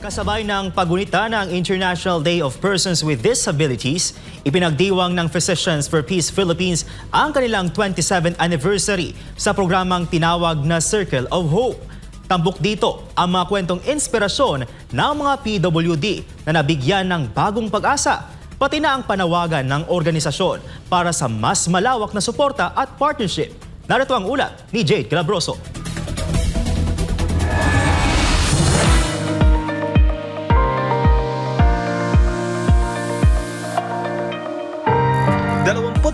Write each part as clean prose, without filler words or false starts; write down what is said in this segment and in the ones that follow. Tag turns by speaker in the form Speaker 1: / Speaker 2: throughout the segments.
Speaker 1: Kasabay ng pagunita ng International Day of Persons with Disabilities, ipinagdiwang ng Physicians for Peace Philippines ang kanilang 27th anniversary sa programang tinawag na Circle of Hope. Tambok dito ang mga kwentong inspirasyon ng mga PWD na nabigyan ng bagong pag-asa, pati na ang panawagan ng organisasyon para sa mas malawak na suporta at partnership. Narito ang ulat ni Jade Calabroso.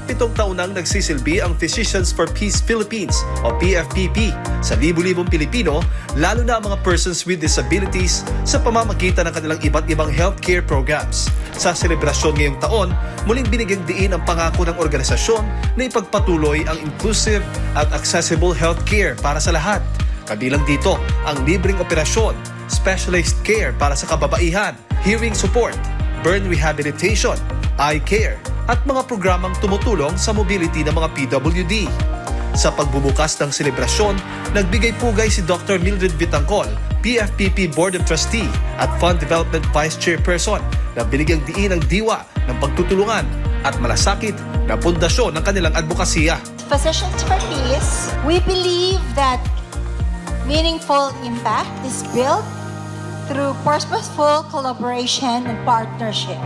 Speaker 2: Pitong taon nang nagsisilbi ang Physicians for Peace Philippines o PFPP sa libu-libong Pilipino, lalo na ang mga persons with disabilities sa pamamagitan ng kanilang iba't ibang healthcare programs. Sa selebrasyon ngayong taon, muling binigyang diin ang pangako ng organisasyon na ipagpatuloy ang inclusive at accessible healthcare para sa lahat. Kabilang dito ang libreng operasyon, specialized care para sa kababaihan, hearing support, burn rehabilitation, eye care, at mga programang tumutulong sa mobility ng mga PWD. Sa pagbubukas ng selebrasyon, nagbigay pugay si Dr. Mildred Vitangcol, PFPP Board of Trustee at Fund Development Vice Chairperson, na binigyang diin ang diwa ng pagtutulungan at malasakit na pundasyon ng kanilang advokasya.
Speaker 3: Physicians for Peace, we believe that meaningful impact is built through purposeful collaboration and partnership.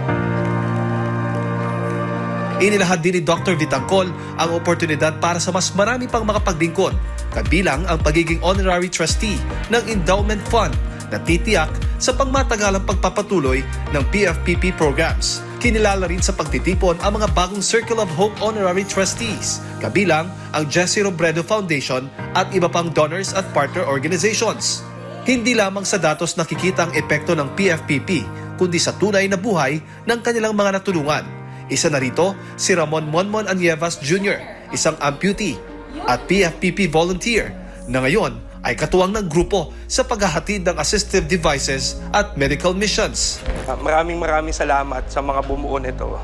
Speaker 2: Inilahad din ni Dr. Vitangcol ang oportunidad para sa mas marami pang mga paglingkod, kabilang ang pagiging honorary trustee ng endowment fund na titiyak sa pangmatagalang pagpapatuloy ng PFPP programs. Kinilala rin sa pagtitipon ang mga bagong Circle of Hope honorary trustees, kabilang ang Jesse Robredo Foundation at iba pang donors at partner organizations. Hindi lamang sa datos nakikita ang epekto ng PFPP, kundi sa tunay na buhay ng kanilang mga natulungan. Isa na rito si Ramon Monmon Anievas Jr., isang amputee at PFPP volunteer na ngayon ay katuwang ng grupo sa paghahatid ng assistive devices at medical missions.
Speaker 4: Maraming salamat sa mga bumuo nito,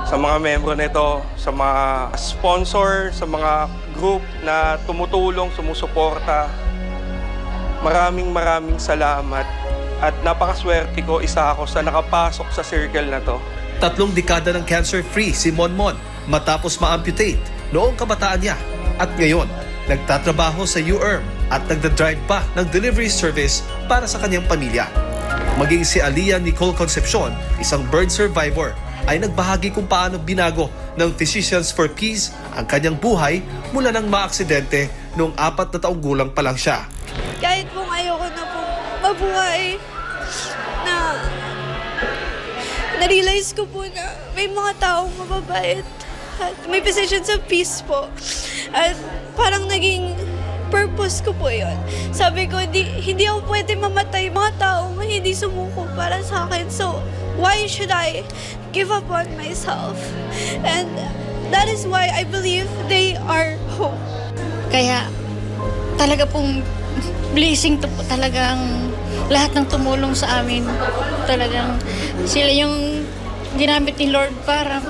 Speaker 4: sa mga membro nito, sa mga sponsor, sa mga group na tumutulong, sumusuporta. Maraming salamat at napakaswerte ko, isa ako sa nakapasok sa circle na to.
Speaker 2: 3 dekada ng cancer-free si Monmon matapos ma-amputate noong kabataan niya at ngayon nagtatrabaho sa UERM at nagdadrive pa ng delivery service para sa kanyang pamilya. Maging si Aliyah Nicole Concepcion, isang burn survivor, ay nagbahagi kung paano binago ng Physicians for Peace ang kanyang buhay mula nang maaksidente noong 4 na taong gulang pa lang siya.
Speaker 5: Kahit kung ayoko na po mabuhay, na na-realize ko po na may mga taong mababait at may Physicians of Peace po. At parang naging purpose ko po yun. Sabi ko, hindi ako pwede mamatay mga taong hindi sumuko para sa akin. So, why should I give up on myself? And that is why I believe they are hope.
Speaker 6: Kaya talaga pong blessing to po talagang lahat ng tumulong sa amin. Talagang sila yung ginamit ni Lord para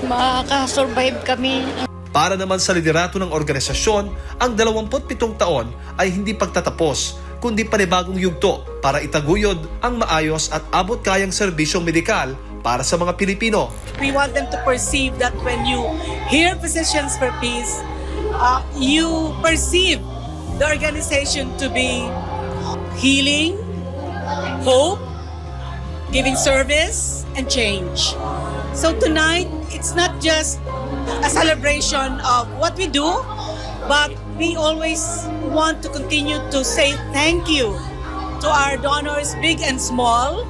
Speaker 6: makasurvive kami.
Speaker 2: Para naman sa liderato ng organisasyon, ang 27 taon ay hindi pagtatapos, kundi panibagong yugto para itaguyod ang maayos at abot-kayang serbisyong medikal para sa mga Pilipino.
Speaker 7: We want them to perceive that when you hear Physicians for Peace, you perceive the organization to be healing, hope, giving service, and change. So tonight, it's not just a celebration of what we do, but we always want to continue to say thank you to our donors, big and small,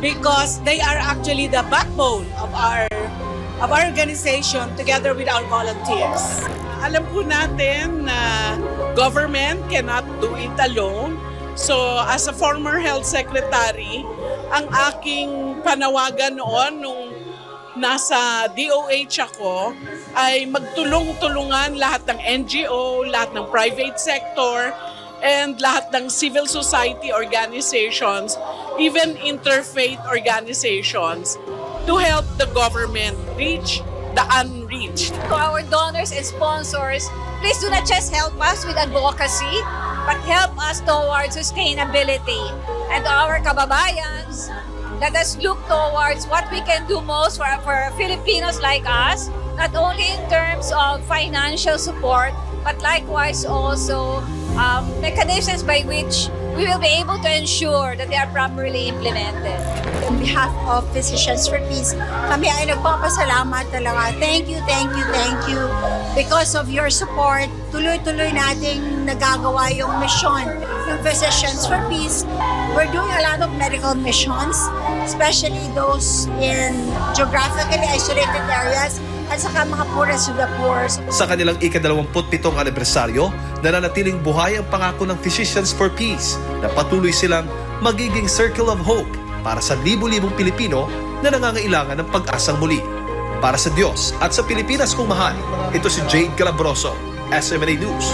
Speaker 7: because they are actually the backbone of our organization together with our volunteers.
Speaker 8: Alam po natin na government cannot do it alone. So as a former health secretary, ang aking panawagan noon nung nasa DOH ako ay magtulong-tulungan lahat ng NGO, lahat ng private sector, and lahat ng civil society organizations, even interfaith organizations, to help the government reach the unreached.
Speaker 5: To our donors and sponsors, please do not just help us with advocacy,
Speaker 9: but help us towards sustainability. And to our kababayans, let us look towards what we can do most for Filipinos like us, not only in terms of financial support, but likewise also mechanisms by which we will be able to ensure that they are properly implemented.
Speaker 3: On behalf of Physicians for Peace, kami ay nagpapasalamat talaga. Thank you, thank you, thank you. Because of your support, tuloy-tuloy nating nagagawa yung mission ng Physicians for Peace. We're doing a lot of medical missions, especially those in geographically isolated areas at saka mga poorest of the poor.
Speaker 2: Sa kanilang ika-27 anibersaryo, nananatiling buhay ang pangako ng Physicians for Peace na patuloy silang magiging circle of hope para sa libu-libong Pilipino na nangangailangan ng pag-asang muli. Para sa Diyos at sa Pilipinas kong mahal, ito si Jade Calabroso, SMNA News.